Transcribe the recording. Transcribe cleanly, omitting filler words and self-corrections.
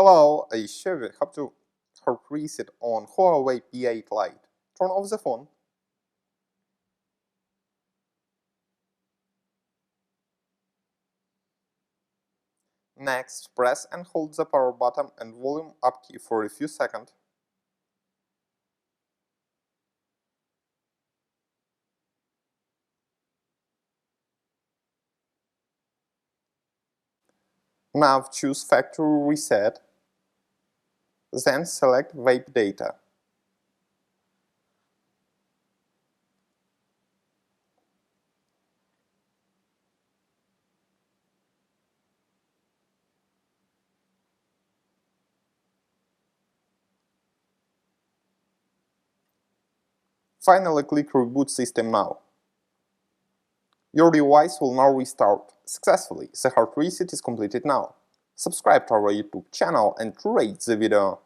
Hello, I show you how to hard reset on Huawei P8 Lite. Turn off the phone. Next, press and hold the power button and volume up key for a few seconds. Now choose Factory Reset, then select Vape Data. Finally, click Reboot System Now. Your device will now restart successfully. The hard reset is completed now. Subscribe to our YouTube channel and rate the video.